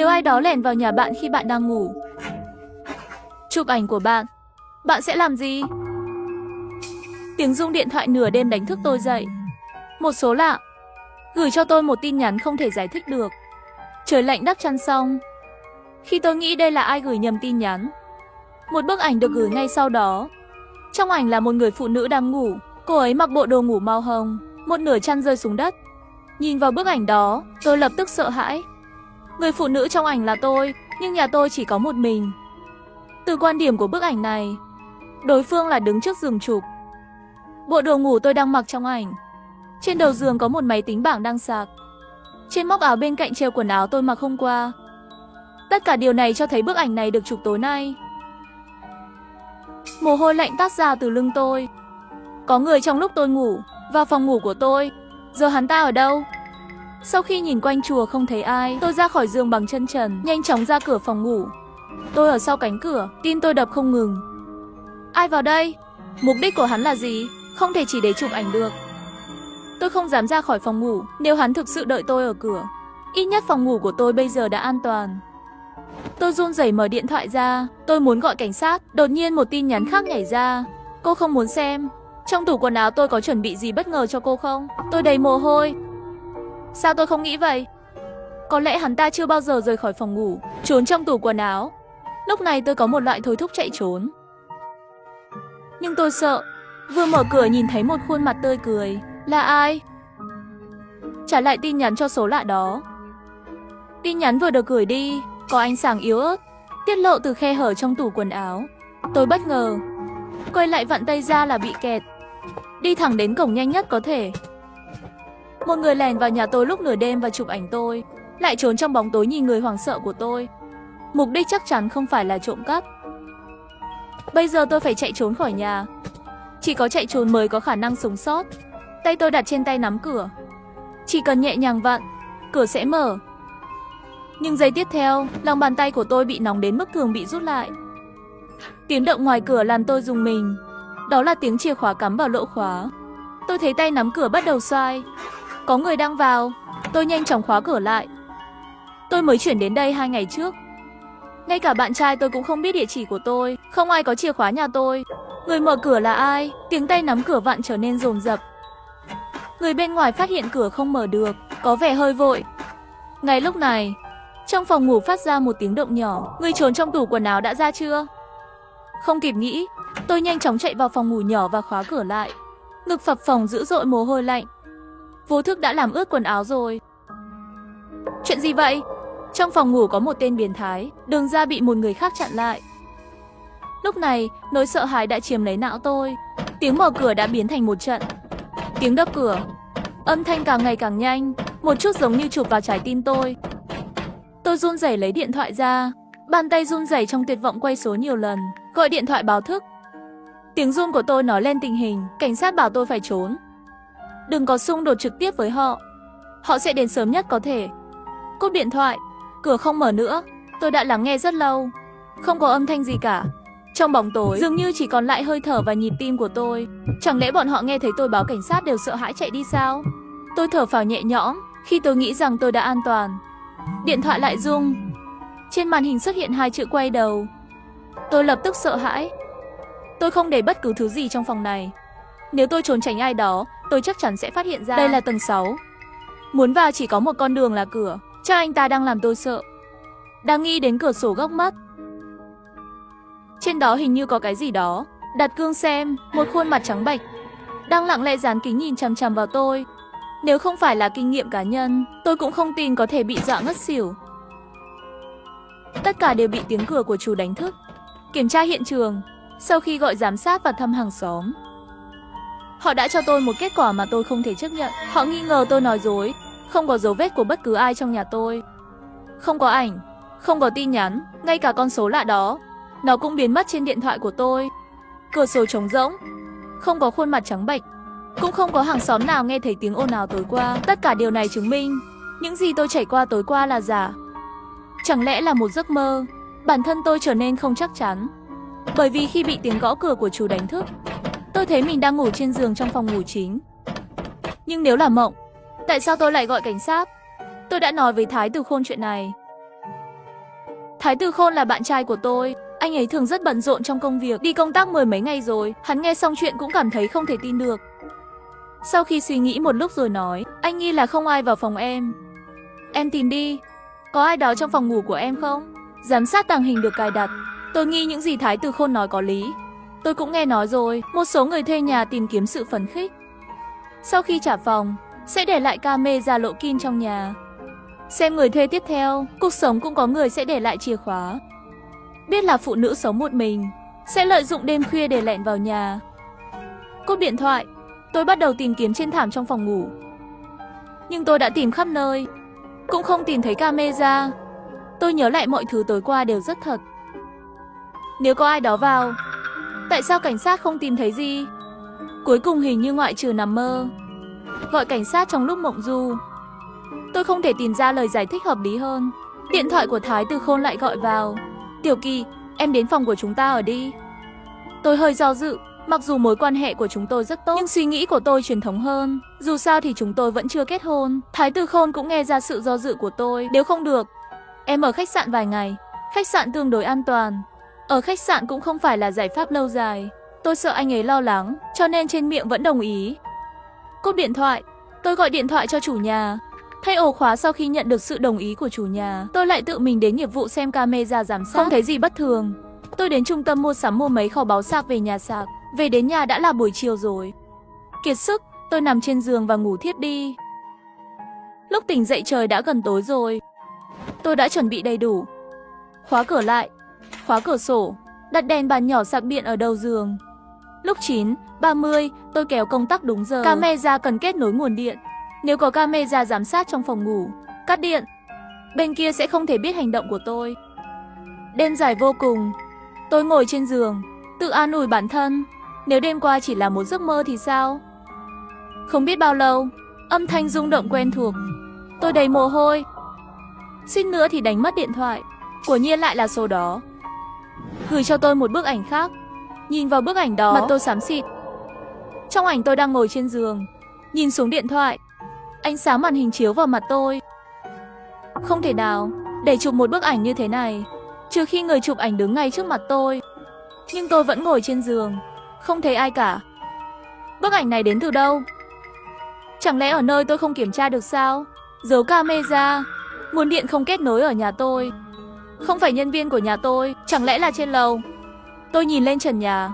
Nếu ai đó lẻn vào nhà bạn khi bạn đang ngủ, chụp ảnh của bạn, bạn sẽ làm gì? Tiếng rung điện thoại nửa đêm đánh thức tôi dậy. Một số lạ gửi cho tôi một tin nhắn không thể giải thích được. Trời lạnh đắp chăn xong. Khi tôi nghĩ đây là ai gửi nhầm tin nhắn, một bức ảnh được gửi ngay sau đó. Trong ảnh là một người phụ nữ đang ngủ. Cô ấy mặc bộ đồ ngủ màu hồng, một nửa chăn rơi xuống đất. Nhìn vào bức ảnh đó, tôi lập tức sợ hãi. Người phụ nữ trong ảnh là tôi, nhưng nhà tôi chỉ có một mình. Từ quan điểm của bức ảnh này, đối phương là đứng trước giường chụp. Bộ đồ ngủ tôi đang mặc trong ảnh. Trên đầu giường có một máy tính bảng đang sạc. Trên móc áo bên cạnh treo quần áo tôi mặc hôm qua. Tất cả điều này cho thấy bức ảnh này được chụp tối nay. Mồ hôi lạnh toát ra từ lưng tôi. Có người trong lúc tôi ngủ vào phòng ngủ của tôi. Giờ hắn ta ở đâu? Sau khi nhìn quanh chùa không thấy ai, tôi ra khỏi giường bằng chân trần, nhanh chóng ra cửa phòng ngủ. Tôi ở sau cánh cửa, tim tôi đập không ngừng. Ai vào đây? Mục đích của hắn là gì? Không thể chỉ để chụp ảnh được. Tôi không dám ra khỏi phòng ngủ nếu hắn thực sự đợi tôi ở cửa. Ít nhất phòng ngủ của tôi bây giờ đã an toàn. Tôi run rẩy mở điện thoại ra. Tôi muốn gọi cảnh sát. Đột nhiên một tin nhắn khác nhảy ra. Cô không muốn xem trong tủ quần áo tôi có chuẩn bị gì bất ngờ cho cô không? Tôi đầy mồ hôi. Sao tôi không nghĩ vậy? Có lẽ hắn ta chưa bao giờ rời khỏi phòng ngủ, trốn trong tủ quần áo. Lúc này tôi có một loại thôi thúc chạy trốn. Nhưng tôi sợ. Vừa mở cửa nhìn thấy một khuôn mặt tươi cười. Là ai? Trả lại tin nhắn cho số lạ đó. Tin nhắn vừa được gửi đi, có ánh sáng yếu ớt tiết lộ từ khe hở trong tủ quần áo. Tôi bất ngờ. Quay lại vặn tay ra là bị kẹt. Đi thẳng đến cổng nhanh nhất có thể. Một người lèn vào nhà tôi lúc nửa đêm và chụp ảnh tôi, lại trốn trong bóng tối nhìn người hoảng sợ của tôi. Mục đích chắc chắn không phải là trộm cắp. Bây giờ tôi phải chạy trốn khỏi nhà. Chỉ có chạy trốn mới có khả năng sống sót. Tay tôi đặt trên tay nắm cửa. Chỉ cần nhẹ nhàng vặn, cửa sẽ mở. Nhưng giây tiếp theo, lòng bàn tay của tôi bị nóng đến mức cường bị rút lại. Tiếng động ngoài cửa làm tôi rùng mình. Đó là tiếng chìa khóa cắm vào lỗ khóa. Tôi thấy tay nắm cửa bắt đầu xoay. Có người đang vào. Tôi nhanh chóng khóa cửa lại. Tôi mới chuyển đến đây 2 ngày trước. Ngay cả bạn trai tôi cũng không biết địa chỉ của tôi. Không ai có chìa khóa nhà tôi. Người mở cửa là ai? Tiếng tay nắm cửa vặn trở nên dồn dập. Người bên ngoài phát hiện cửa không mở được, có vẻ hơi vội. Ngay lúc này, trong phòng ngủ phát ra một tiếng động nhỏ. Người trốn trong tủ quần áo đã ra chưa? Không kịp nghĩ, tôi nhanh chóng chạy vào phòng ngủ nhỏ và khóa cửa lại. Ngực phập phồng dữ dội mồ hôi lạnh. Vô thức đã làm ướt quần áo rồi. Chuyện gì vậy? Trong phòng ngủ có một tên biến thái, đường ra bị một người khác chặn lại. Lúc này, nỗi sợ hãi đã chiếm lấy não tôi. Tiếng mở cửa đã biến thành một trận. Tiếng đập cửa. Âm thanh càng ngày càng nhanh, một chút giống như chụp vào trái tim tôi. Tôi run rẩy lấy điện thoại ra. Bàn tay run rẩy trong tuyệt vọng quay số nhiều lần, gọi điện thoại báo thức. Tiếng run của tôi nói lên tình hình. Cảnh sát bảo tôi phải trốn. Đừng có xung đột trực tiếp với họ. Họ sẽ đến sớm nhất có thể. Cúp điện thoại. Cửa không mở nữa. Tôi đã lắng nghe rất lâu. Không có âm thanh gì cả. Trong bóng tối, dường như chỉ còn lại hơi thở và nhịp tim của tôi. Chẳng lẽ bọn họ nghe thấy tôi báo cảnh sát đều sợ hãi chạy đi sao? Tôi thở phào nhẹ nhõm khi tôi nghĩ rằng tôi đã an toàn. Điện thoại lại rung. Trên màn hình xuất hiện 2 chữ quay đầu. Tôi lập tức sợ hãi. Tôi không để bất cứ thứ gì trong phòng này. Nếu tôi trốn tránh ai đó, tôi chắc chắn sẽ phát hiện ra. Đây là tầng 6. Muốn vào chỉ có một con đường là cửa. Cha anh ta đang làm tôi sợ. Đang nghĩ đến cửa sổ góc mắt. Trên đó hình như có cái gì đó. Đặt gương xem, một khuôn mặt trắng bệch đang lặng lẽ dán kính nhìn chằm chằm vào tôi. Nếu không phải là kinh nghiệm cá nhân, tôi cũng không tin có thể bị dọa ngất xỉu. Tất cả đều bị tiếng cửa của chủ đánh thức. Kiểm tra hiện trường. Sau khi gọi giám sát và thăm hàng xóm, họ đã cho tôi một kết quả mà tôi không thể chấp nhận. Họ nghi ngờ tôi nói dối. Không có dấu vết của bất cứ ai trong nhà tôi. Không có ảnh, không có tin nhắn, ngay cả con số lạ đó, nó cũng biến mất trên điện thoại của tôi. Cửa sổ trống rỗng, không có khuôn mặt trắng bệch, cũng không có hàng xóm nào nghe thấy tiếng ồn ào tối qua. Tất cả điều này chứng minh những gì tôi trải qua tối qua là giả. Chẳng lẽ là một giấc mơ? Bản thân tôi trở nên không chắc chắn. Bởi vì khi bị tiếng gõ cửa của chú đánh thức, tôi thấy mình đang ngủ trên giường trong phòng ngủ chính. Nhưng nếu là mộng, tại sao tôi lại gọi cảnh sát? Tôi đã nói với Thái Từ Khôn chuyện này. Thái Tử Khôn là bạn trai của tôi. Anh ấy thường rất bận rộn trong công việc, đi công tác 10 mấy ngày rồi. Hắn nghe xong chuyện cũng cảm thấy không thể tin được. Sau khi suy nghĩ một lúc rồi nói, anh nghi là không ai vào phòng em. Em tìm đi. Có ai đó trong phòng ngủ của em không? Giám sát tàng hình được cài đặt. Tôi nghi những gì Thái Tử Khôn nói có lý. Tôi cũng nghe nói rồi, một số người thuê nhà tìm kiếm sự phấn khích. Sau khi trả phòng, sẽ để lại camera lộ kim trong nhà. Xem người thuê tiếp theo, cuộc sống cũng có người sẽ để lại chìa khóa. Biết là phụ nữ sống một mình, sẽ lợi dụng đêm khuya để lẻn vào nhà. Cúp điện thoại, tôi bắt đầu tìm kiếm trên thảm trong phòng ngủ. Nhưng tôi đã tìm khắp nơi, cũng không tìm thấy camera. Tôi nhớ lại mọi thứ tối qua đều rất thật. Nếu có ai đó vào, tại sao cảnh sát không tìm thấy gì? Cuối cùng hình như ngoại trừ nằm mơ, gọi cảnh sát trong lúc mộng du. Tôi không thể tìm ra lời giải thích hợp lý hơn. Điện thoại của Thái Tử Khôn lại gọi vào. Tiểu Kỳ, em đến phòng của chúng ta ở đi. Tôi hơi do dự, mặc dù mối quan hệ của chúng tôi rất tốt, nhưng suy nghĩ của tôi truyền thống hơn. Dù sao thì chúng tôi vẫn chưa kết hôn. Thái Tử Khôn cũng nghe ra sự do dự của tôi. Nếu không được, em ở khách sạn vài ngày. Khách sạn tương đối an toàn. Ở khách sạn cũng không phải là giải pháp lâu dài. Tôi sợ anh ấy lo lắng, cho nên trên miệng vẫn đồng ý. Cúp điện thoại, tôi gọi điện thoại cho chủ nhà. Thay ổ khóa sau khi nhận được sự đồng ý của chủ nhà, tôi lại tự mình đến nghiệp vụ xem camera giám sát. Không thấy gì bất thường. Tôi đến trung tâm mua sắm mua mấy kho báu sạc về nhà sạc. Về đến nhà đã là buổi chiều rồi. Kiệt sức, tôi nằm trên giường và ngủ thiếp đi. Lúc tỉnh dậy trời đã gần tối rồi. Tôi đã chuẩn bị đầy đủ. Khóa cửa lại, khóa cửa sổ, đặt đèn bàn nhỏ sạc điện ở đầu giường. Lúc 9:30, tôi kéo công tắc đúng giờ. Camera cần kết nối nguồn điện. Nếu có camera giám sát trong phòng ngủ, cắt điện, bên kia sẽ không thể biết hành động của tôi. Đêm dài vô cùng. Tôi ngồi trên giường, tự an ủi bản thân. Nếu đêm qua chỉ là một giấc mơ thì sao? Không biết bao lâu, âm thanh rung động quen thuộc. Tôi đầy mồ hôi. Suýt nữa thì đánh mất điện thoại. Quả nhiên lại là số đó. Gửi cho tôi một bức ảnh khác. Nhìn vào bức ảnh đó, mặt tôi xám xịt. Trong ảnh tôi đang ngồi trên giường, nhìn xuống điện thoại. Ánh sáng màn hình chiếu vào mặt tôi. Không thể nào để chụp một bức ảnh như thế này, trừ khi người chụp ảnh đứng ngay trước mặt tôi. Nhưng tôi vẫn ngồi trên giường, không thấy ai cả. Bức ảnh này đến từ đâu? Chẳng lẽ ở nơi tôi không kiểm tra được sao? Giấu camera, nguồn điện không kết nối ở nhà tôi. Không phải nhân viên của nhà tôi, chẳng lẽ là trên lầu? Tôi nhìn lên trần nhà.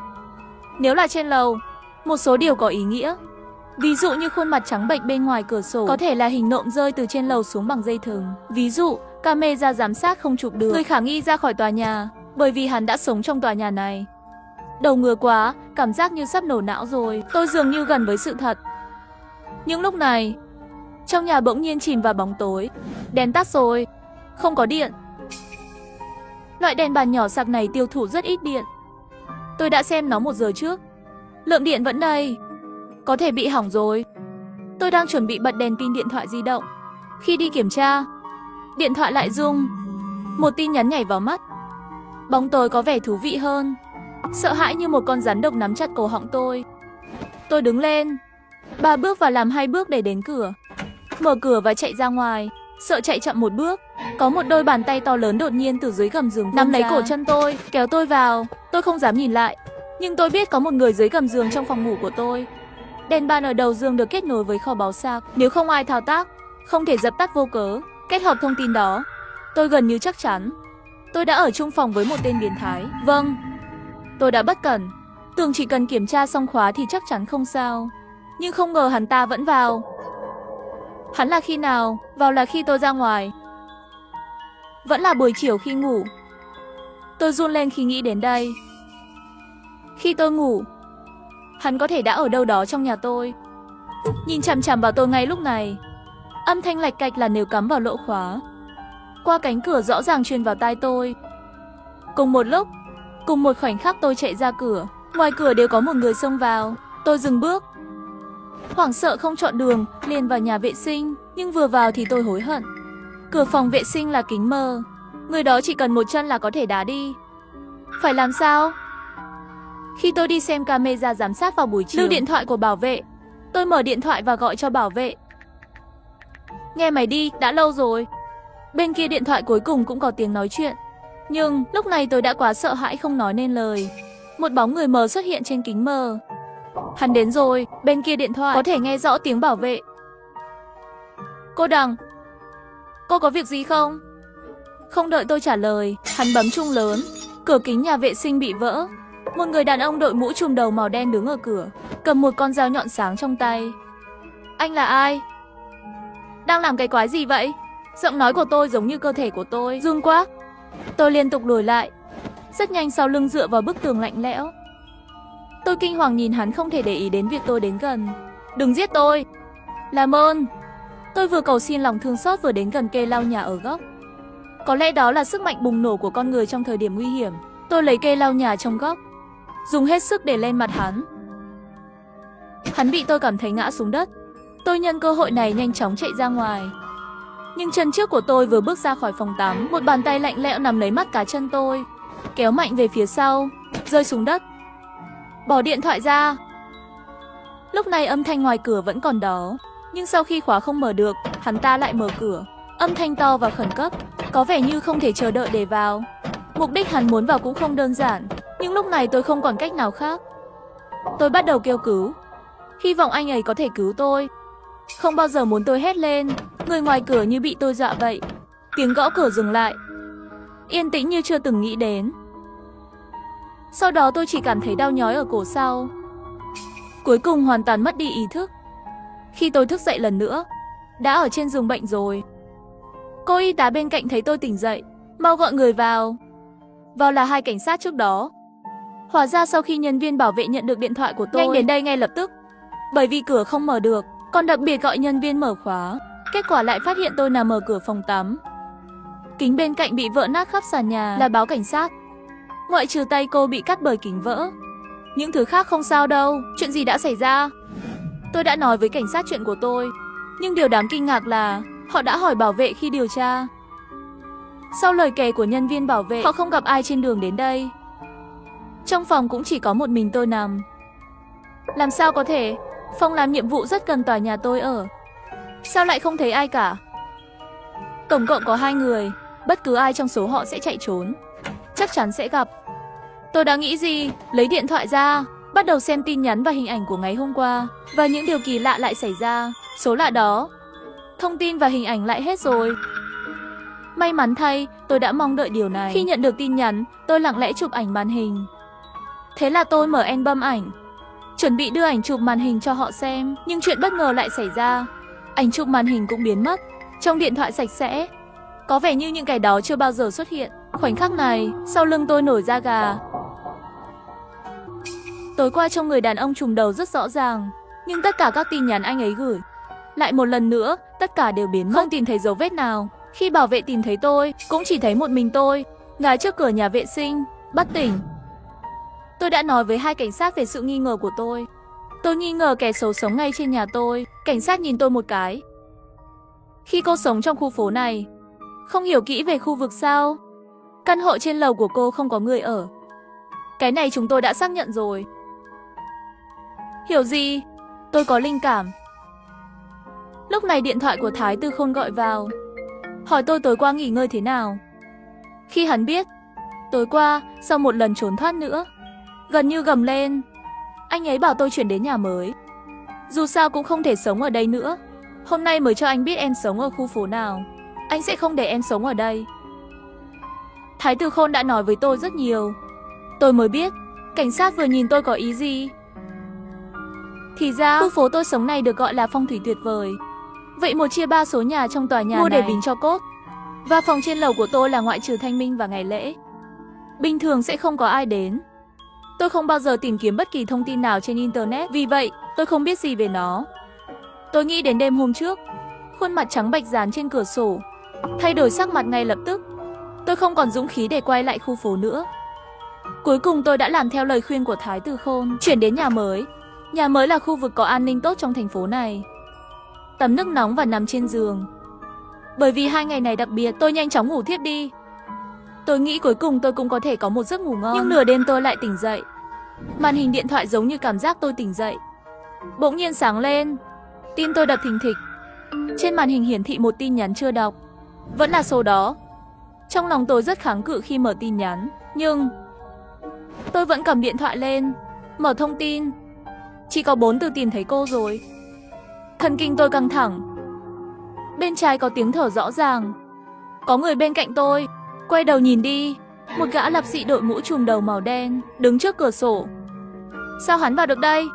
Nếu là trên lầu, một số điều có ý nghĩa. Ví dụ như khuôn mặt trắng bệch bên ngoài cửa sổ, có thể là hình nộm rơi từ trên lầu xuống bằng dây thừng. Ví dụ, camera giám sát không chụp được người khả nghi ra khỏi tòa nhà, bởi vì hắn đã sống trong tòa nhà này. Đầu ngứa quá, cảm giác như sắp nổ não rồi. Tôi dường như gần với sự thật. Nhưng lúc này, trong nhà bỗng nhiên chìm vào bóng tối. Đèn tắt rồi, không có điện. Loại đèn bàn nhỏ sạc này tiêu thụ rất ít điện. Tôi đã xem nó 1 giờ trước. Lượng điện vẫn đầy. Có thể bị hỏng rồi. Tôi đang chuẩn bị bật đèn pin điện thoại di động. Khi đi kiểm tra, điện thoại lại rung. Một tin nhắn nhảy vào mắt. Bóng tối có vẻ thú vị hơn. Sợ hãi như một con rắn độc nắm chặt cổ họng tôi. Tôi đứng lên, 3 bước và làm 2 bước để đến cửa. Mở cửa và chạy ra ngoài. Sợ chạy chậm một bước, có một đôi bàn tay to lớn đột nhiên từ dưới gầm giường nắm lấy cổ chân tôi, kéo tôi vào. Tôi không dám nhìn lại, nhưng tôi biết có một người dưới gầm giường trong phòng ngủ của tôi. Đèn bàn ở đầu giường được kết nối với kho báu sạc. Nếu không ai thao tác, không thể dập tắt vô cớ. Kết hợp thông tin đó, tôi gần như chắc chắn tôi đã ở chung phòng với một tên biến thái. Vâng, tôi đã bất cẩn, tưởng chỉ cần kiểm tra xong khóa thì chắc chắn không sao. Nhưng không ngờ hắn ta vẫn vào. Hắn là khi nào? Vào là khi tôi ra ngoài. Vẫn là buổi chiều khi ngủ. Tôi run lên khi nghĩ đến đây. Khi tôi ngủ, hắn có thể đã ở đâu đó trong nhà tôi, nhìn chằm chằm vào tôi ngay lúc này. Âm thanh lạch cạch là nếu cắm vào lỗ khóa. Qua cánh cửa rõ ràng truyền vào tai tôi. Cùng một lúc, cùng một khoảnh khắc tôi chạy ra cửa. Ngoài cửa đều có một người xông vào. Tôi dừng bước, hoảng sợ không chọn đường, liền vào nhà vệ sinh. Nhưng vừa vào thì tôi hối hận. Cửa phòng vệ sinh là kính mờ. Người đó chỉ cần một chân là có thể đá đi. Phải làm sao? Khi tôi đi xem camera giám sát vào buổi chiều, lưu điện thoại của bảo vệ. Tôi mở điện thoại và gọi cho bảo vệ. Nghe mày đi, đã lâu rồi. Bên kia điện thoại cuối cùng cũng có tiếng nói chuyện. Nhưng lúc này tôi đã quá sợ hãi không nói nên lời. Một bóng người mờ xuất hiện trên kính mờ. Hắn đến rồi, bên kia điện thoại có thể nghe rõ tiếng bảo vệ. Cô Đằng, cô có việc gì không? Không đợi tôi trả lời, hắn bấm chuông lớn. Cửa kính nhà vệ sinh bị vỡ. Một người đàn ông đội mũ trùm đầu màu đen đứng ở cửa, cầm một con dao nhọn sáng trong tay. Anh là ai? Đang làm cái quái gì vậy? Giọng nói của tôi giống như cơ thể của tôi run quá. Tôi liên tục lùi lại. Rất nhanh sau lưng dựa vào bức tường lạnh lẽo. Tôi kinh hoàng nhìn hắn không thể để ý đến việc tôi đến gần. Đừng giết tôi. Làm ơn. Tôi vừa cầu xin lòng thương xót vừa đến gần cây lau nhà ở góc. Có lẽ đó là sức mạnh bùng nổ của con người trong thời điểm nguy hiểm. Tôi lấy cây lau nhà trong góc, dùng hết sức để lên mặt hắn. Hắn bị tôi cảm thấy ngã xuống đất. Tôi nhân cơ hội này nhanh chóng chạy ra ngoài. Nhưng chân trước của tôi vừa bước ra khỏi phòng tắm, một bàn tay lạnh lẽo nắm lấy mắt cá chân tôi, kéo mạnh về phía sau, rơi xuống đất. Bỏ điện thoại ra. Lúc này âm thanh ngoài cửa vẫn còn đó, nhưng sau khi khóa không mở được, hắn ta lại mở cửa. Âm thanh to và khẩn cấp, có vẻ như không thể chờ đợi để vào. Mục đích hắn muốn vào cũng không đơn giản, nhưng lúc này tôi không còn cách nào khác. Tôi bắt đầu kêu cứu, hy vọng anh ấy có thể cứu tôi. Không bao giờ muốn tôi hét lên, người ngoài cửa như bị tôi dọa vậy. Tiếng gõ cửa dừng lại, yên tĩnh như chưa từng nghĩ đến. Sau đó tôi chỉ cảm thấy đau nhói ở cổ sau. Cuối cùng hoàn toàn mất đi ý thức. Khi tôi thức dậy lần nữa, đã ở trên giường bệnh rồi. Cô y tá bên cạnh thấy tôi tỉnh dậy, mau gọi người vào. Vào là hai cảnh sát trước đó. Hóa ra sau khi nhân viên bảo vệ nhận được điện thoại của tôi, nhanh đến đây ngay lập tức. Bởi vì cửa không mở được, còn đặc biệt gọi nhân viên mở khóa. Kết quả lại phát hiện tôi nằm ở cửa phòng tắm. Kính bên cạnh bị vỡ nát khắp sàn nhà là báo cảnh sát. Ngoại trừ tay cô bị cắt bởi kính vỡ. Những thứ khác không sao đâu. Chuyện gì đã xảy ra? Tôi đã nói với cảnh sát chuyện của tôi. Nhưng điều đáng kinh ngạc là họ đã hỏi bảo vệ khi điều tra. Sau lời kể của nhân viên bảo vệ, họ không gặp ai trên đường đến đây. Trong phòng cũng chỉ có một mình tôi nằm. Làm sao có thể? Phòng làm nhiệm vụ rất gần tòa nhà tôi ở. Sao lại không thấy ai cả? Tổng cộng có 2 người. Bất cứ ai trong số họ sẽ chạy trốn. Chắc chắn sẽ gặp. Tôi đã nghĩ gì? Lấy điện thoại ra, bắt đầu xem tin nhắn và hình ảnh của ngày hôm qua. Và những điều kỳ lạ lại xảy ra. Số lạ đó, thông tin và hình ảnh lại hết rồi. May mắn thay, tôi đã mong đợi điều này. Khi nhận được tin nhắn, tôi lặng lẽ chụp ảnh màn hình. Thế là tôi mở album ảnh, chuẩn bị đưa ảnh chụp màn hình cho họ xem. Nhưng chuyện bất ngờ lại xảy ra. Ảnh chụp màn hình cũng biến mất. Trong điện thoại sạch sẽ. Có vẻ như những cái đó chưa bao giờ xuất hiện. Khoảnh khắc này, sau lưng tôi nổi da gà. Tối qua trông người đàn ông trùm đầu rất rõ ràng. Nhưng tất cả các tin nhắn anh ấy gửi, lại một lần nữa, tất cả đều biến mất. Không tìm thấy dấu vết nào. Khi bảo vệ tìm thấy tôi, cũng chỉ thấy một mình tôi, ngã trước cửa nhà vệ sinh, bất tỉnh. Tôi đã nói với hai cảnh sát về sự nghi ngờ của tôi. Tôi nghi ngờ kẻ xấu sống ngay trên nhà tôi. Cảnh sát nhìn tôi một cái. Khi cô sống trong khu phố này, không hiểu kỹ về khu vực sao? Căn hộ trên lầu của cô không có người ở. Cái này chúng tôi đã xác nhận rồi. Hiểu gì? Tôi có linh cảm. Lúc này điện thoại của Thái Tư Khôn gọi vào, hỏi tôi tối qua nghỉ ngơi thế nào. Khi hắn biết, tối qua, sau một lần trốn thoát nữa, gần như gầm lên. Anh ấy bảo tôi chuyển đến nhà mới. Dù sao cũng không thể sống ở đây nữa. Hôm nay mới cho anh biết em sống ở khu phố nào. Anh sẽ không để em sống ở đây. Thái Tư Khôn đã nói với tôi rất nhiều. Tôi mới biết, cảnh sát vừa nhìn tôi có ý gì. Thì ra, khu phố tôi sống này được gọi là phong thủy tuyệt vời. Vậy 1/3 số nhà trong tòa nhà mua để bính cho cốt. Và phòng trên lầu của tôi là ngoại trừ thanh minh và ngày lễ, bình thường sẽ không có ai đến. Tôi không bao giờ tìm kiếm bất kỳ thông tin nào trên internet, vì vậy tôi không biết gì về nó. Tôi nghĩ đến đêm hôm trước, khuôn mặt trắng bệch dán trên cửa sổ, thay đổi sắc mặt ngay lập tức. Tôi không còn dũng khí để quay lại khu phố nữa. Cuối cùng tôi đã làm theo lời khuyên của Thái Tư Khôn, chuyển đến nhà mới. Nhà mới là khu vực có an ninh tốt trong thành phố này. Tắm nước nóng và nằm trên giường. Bởi vì 2 ngày này đặc biệt, tôi nhanh chóng ngủ thiếp đi. Tôi nghĩ cuối cùng tôi cũng có thể có một giấc ngủ ngon. Nhưng nửa đêm tôi lại tỉnh dậy. Màn hình điện thoại giống như cảm giác tôi tỉnh dậy, bỗng nhiên sáng lên. Tim tôi đập thình thịch. Trên màn hình hiển thị một tin nhắn chưa đọc. Vẫn là số đó. Trong lòng tôi rất kháng cự khi mở tin nhắn, nhưng tôi vẫn cầm điện thoại lên, mở thông tin. Chỉ có 4 từ tìm thấy cô rồi. Thần kinh tôi căng thẳng. Bên trái có tiếng thở rõ ràng. Có người bên cạnh tôi. Quay đầu nhìn đi, một gã lập dị đội mũ trùm đầu màu đen, đứng trước cửa sổ. Sao hắn vào được đây?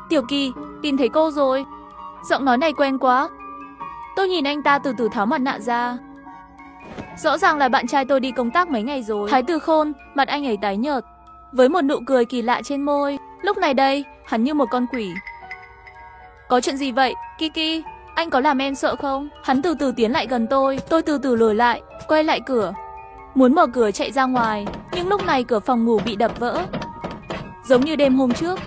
Tiểu Kỳ, tìm thấy cô rồi. Giọng nói này quen quá. Tôi nhìn anh ta từ từ tháo mặt nạ ra. Rõ ràng là bạn trai tôi đi công tác mấy ngày rồi. Thái Từ Khôn, mặt anh ấy tái nhợt, với một nụ cười kỳ lạ trên môi. Lúc này đây, hắn như một con quỷ. Có chuyện gì vậy, Kiki? Anh có làm em sợ không? Hắn từ từ tiến lại gần tôi từ từ lùi lại, quay lại cửa. Muốn mở cửa chạy ra ngoài, nhưng lúc này cửa phòng ngủ bị đập vỡ. Giống như đêm hôm trước.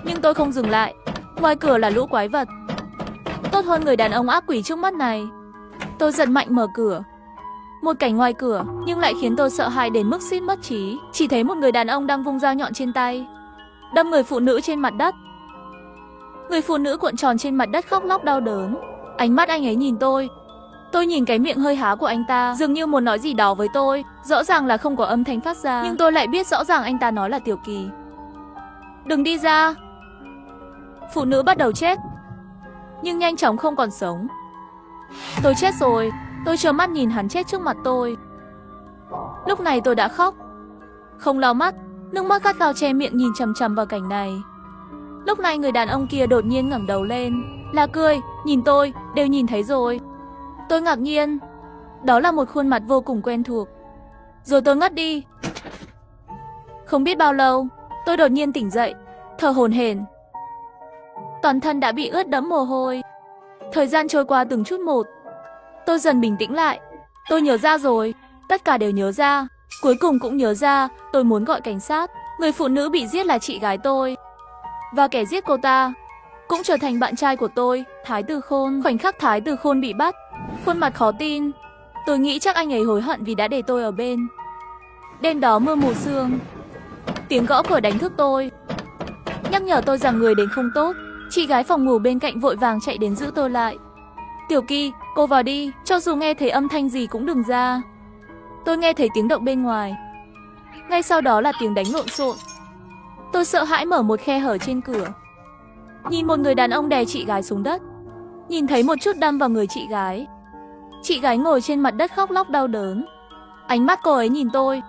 Nhưng tôi không dừng lại. Ngoài cửa là lũ quái vật. Tốt hơn người đàn ông ác quỷ trước mắt này. Tôi giật mạnh mở cửa. Một cảnh ngoài cửa, nhưng lại khiến tôi sợ hãi đến mức suýt mất trí. Chỉ thấy một người đàn ông đang vung dao nhọn trên tay, đâm người phụ nữ trên mặt đất. Người phụ nữ cuộn tròn trên mặt đất khóc lóc đau đớn. Ánh mắt anh ấy nhìn tôi. Tôi nhìn cái miệng hơi há của anh ta, dường như muốn nói gì đó với tôi. Rõ ràng là không có âm thanh phát ra, nhưng tôi lại biết rõ ràng anh ta nói là Tiểu Kỳ. Đừng đi ra. Phụ nữ bắt đầu chết, nhưng nhanh chóng không còn sống. Tôi chết rồi. Tôi trơ mắt nhìn hắn chết trước mặt tôi. Lúc này tôi đã khóc, không lau mắt, nước mắt gắt gao che miệng nhìn chằm chằm vào cảnh này. Lúc này người đàn ông kia đột nhiên ngẩng đầu lên, là cười, nhìn tôi, đều nhìn thấy rồi. Tôi ngạc nhiên, đó là một khuôn mặt vô cùng quen thuộc. Rồi tôi ngất đi. Không biết bao lâu, tôi đột nhiên tỉnh dậy, thở hổn hển. Toàn thân đã bị ướt đẫm mồ hôi. Thời gian trôi qua từng chút một. Tôi dần bình tĩnh lại. Tôi nhớ ra rồi, tất cả đều nhớ ra. Cuối cùng cũng nhớ ra, tôi muốn gọi cảnh sát. Người phụ nữ bị giết là chị gái tôi, và kẻ giết cô ta cũng trở thành bạn trai của tôi, Thái Từ Khôn. Khoảnh khắc Thái Từ Khôn bị bắt, khuôn mặt khó tin. Tôi nghĩ chắc anh ấy hối hận vì đã để tôi ở bên. Đêm đó mưa mù sương. Tiếng gõ cửa đánh thức tôi, nhắc nhở tôi rằng người đến không tốt. Chị gái phòng ngủ bên cạnh vội vàng chạy đến giữ tôi lại. Tiểu Kỳ, cô vào đi, cho dù nghe thấy âm thanh gì cũng đừng ra. Tôi nghe thấy tiếng động bên ngoài. Ngay sau đó là tiếng đánh lộn xộn. Tôi sợ hãi mở một khe hở trên cửa. Nhìn một người đàn ông đè chị gái xuống đất. Nhìn thấy một chút đâm vào người chị gái. Chị gái ngồi trên mặt đất khóc lóc đau đớn. Ánh mắt cô ấy nhìn tôi,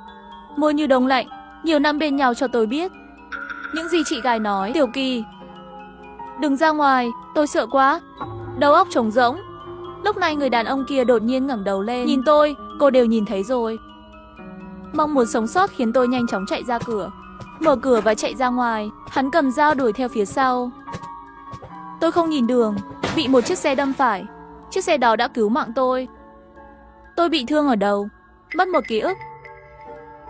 môi như đông lạnh. Nhiều năm bên nhau cho tôi biết những gì chị gái nói. Tiểu Kỳ, đừng ra ngoài, tôi sợ quá. Đầu óc trống rỗng. Lúc này người đàn ông kia đột nhiên ngẩng đầu lên, nhìn tôi, cô đều nhìn thấy rồi. Mong muốn sống sót khiến tôi nhanh chóng chạy ra cửa, mở cửa và chạy ra ngoài. Hắn cầm dao đuổi theo phía sau. Tôi không nhìn đường, bị một chiếc xe đâm phải. Chiếc xe đó đã cứu mạng tôi. Tôi bị thương ở đầu, mất một ký ức.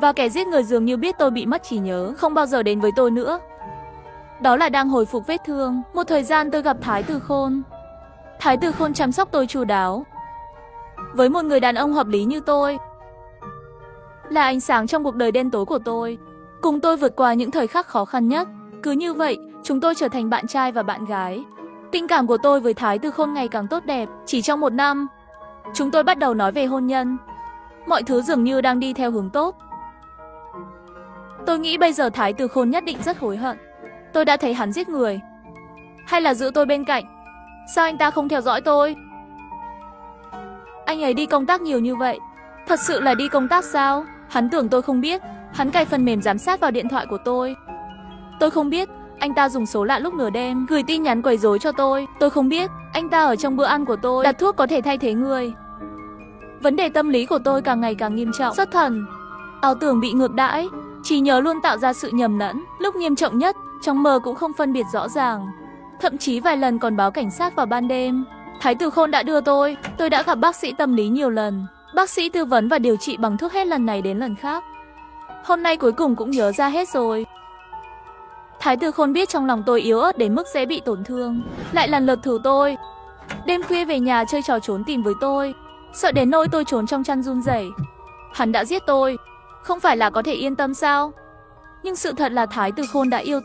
Và kẻ giết người dường như biết tôi bị mất trí nhớ, không bao giờ đến với tôi nữa. Đó là đang hồi phục vết thương. Một thời gian tôi gặp Thái Từ Khôn. Thái Từ Khôn chăm sóc tôi chu đáo. Với một người đàn ông hợp lý như tôi, là ánh sáng trong cuộc đời đen tối của tôi, cùng tôi vượt qua những thời khắc khó khăn nhất. Cứ như vậy, chúng tôi trở thành bạn trai và bạn gái. Tình cảm của tôi với Thái Từ Khôn ngày càng tốt đẹp. Chỉ trong 1 năm, chúng tôi bắt đầu nói về hôn nhân. Mọi thứ dường như đang đi theo hướng tốt. Tôi nghĩ bây giờ Thái Từ Khôn nhất định rất hối hận. Tôi đã thấy hắn giết người. Hay là giữ tôi bên cạnh? Sao anh ta không theo dõi tôi? Anh ấy đi công tác nhiều như vậy, thật sự là đi công tác sao? Hắn tưởng tôi không biết. Hắn cài phần mềm giám sát vào điện thoại của tôi. Tôi không biết anh ta dùng số lạ lúc nửa đêm gửi tin nhắn quấy rối cho tôi. Tôi không biết anh ta ở trong bữa ăn của tôi đặt thuốc có thể thay thế người. Vấn đề tâm lý của tôi càng ngày càng nghiêm trọng. Xuất thần, ảo tưởng bị ngược đãi, trí nhớ luôn tạo ra sự nhầm lẫn. Lúc nghiêm trọng nhất, trong mơ cũng không phân biệt rõ ràng. Thậm chí vài lần còn báo cảnh sát vào ban đêm. Thái Từ Khôn đã đưa tôi đã gặp bác sĩ tâm lý nhiều lần. Bác sĩ tư vấn và điều trị bằng thuốc hết lần này đến lần khác. Hôm nay cuối cùng cũng nhớ ra hết rồi. Thái Từ Khôn biết trong lòng tôi yếu ớt đến mức dễ bị tổn thương, lại lần lượt thử tôi. Đêm khuya về nhà chơi trò trốn tìm với tôi, sợ đến nỗi tôi trốn trong chăn run rẩy. Hắn đã giết tôi, không phải là có thể yên tâm sao? Nhưng sự thật là Thái Từ Khôn đã yêu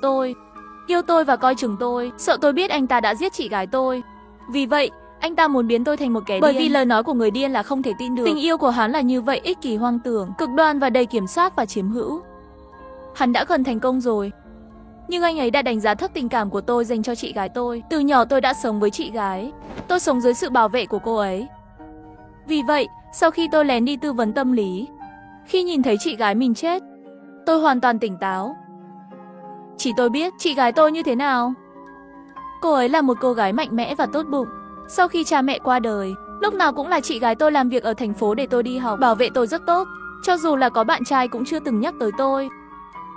tôi và coi chừng tôi, sợ tôi biết anh ta đã giết chị gái tôi. Vì vậy, Anh ta muốn biến tôi thành một kẻ điên. Bởi vì lời nói của người điên là không thể tin được. Tình yêu của hắn là như vậy, ích kỷ, hoang tưởng, cực đoan và đầy kiểm soát và chiếm hữu. Hắn đã gần thành công rồi. Nhưng anh ấy đã đánh giá thấp tình cảm của tôi dành cho chị gái tôi. Từ nhỏ tôi đã sống với chị gái. Tôi sống dưới sự bảo vệ của cô ấy. Vì vậy, sau khi tôi lén đi tư vấn tâm lý, khi nhìn thấy chị gái mình chết, tôi hoàn toàn tỉnh táo. Chỉ tôi biết chị gái tôi như thế nào. Cô ấy là một cô gái mạnh mẽ và tốt bụng. Sau khi cha mẹ qua đời, lúc nào cũng là chị gái tôi làm việc ở thành phố để tôi đi học, bảo vệ tôi rất tốt. Cho dù là có bạn trai cũng chưa từng nhắc tới tôi.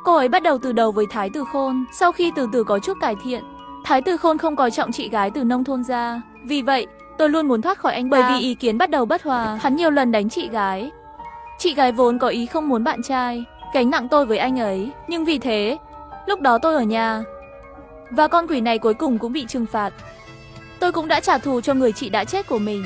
Cô ấy bắt đầu từ đầu với Thái Tử Khôn. Sau khi từ từ có chút cải thiện, Thái Tử Khôn không coi trọng chị gái từ nông thôn ra. Vì vậy, tôi luôn muốn thoát khỏi anh ta. Bởi vì ý kiến bắt đầu bất hòa, hắn nhiều lần đánh chị gái. Chị gái vốn có ý không muốn bạn trai gánh nặng tôi với anh ấy. Nhưng vì thế, lúc đó tôi ở nhà, và con quỷ này cuối cùng cũng bị trừng phạt. Tôi cũng đã trả thù cho người chị đã chết của mình.